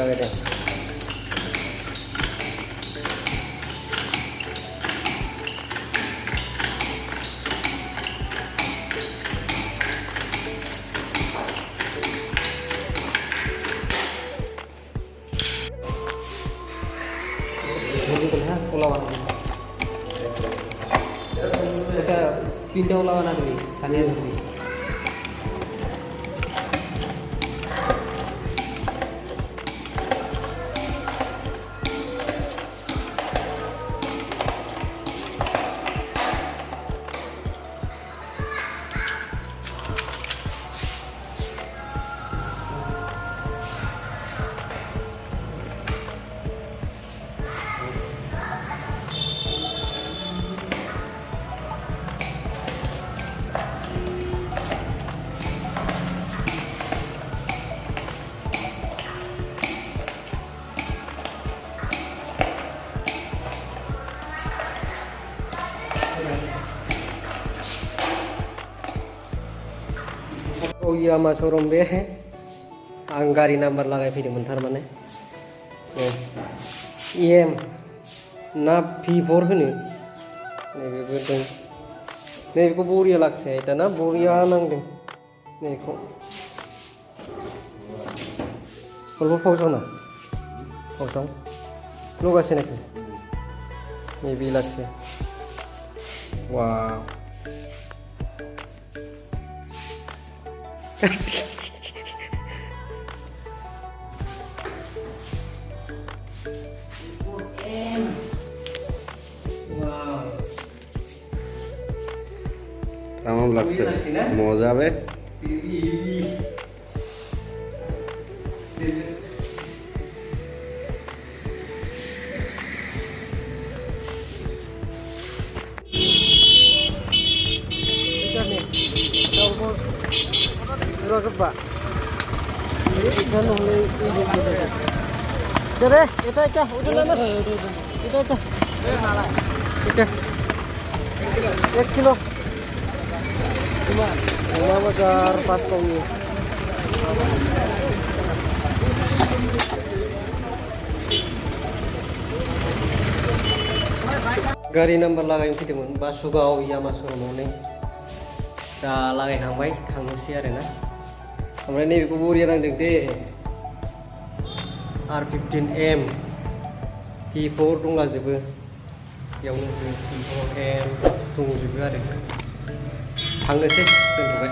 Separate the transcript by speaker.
Speaker 1: लागायदों pindah lawan adui kalian adui Oh iya Mas showroom be आं गारि number लागायफैदोंमोन थारमाने EM ना V4 होनो नैबेबो दं नैबेखौ बरिया लाखियो दाना बरिया नांदों नैखौ कलबो फावसावना फावसाव लगासे नाखि नैबे लाखियो वाव
Speaker 2: tamam লাগছে মজা হবে
Speaker 1: एक किलो cuma besar patongnya गारि नाम्बार लागायनो फैदोंमोन बासुगाव यामा श'रुमावनो दा लागायखांबाय थांनोसै आरोना ओमफ्राय नैबेखौ बरिया नांदों दे R15M V4 दंलाजोबो बेयावनो V4M दंजोबो आरो थांनोसै दोनथ'बाय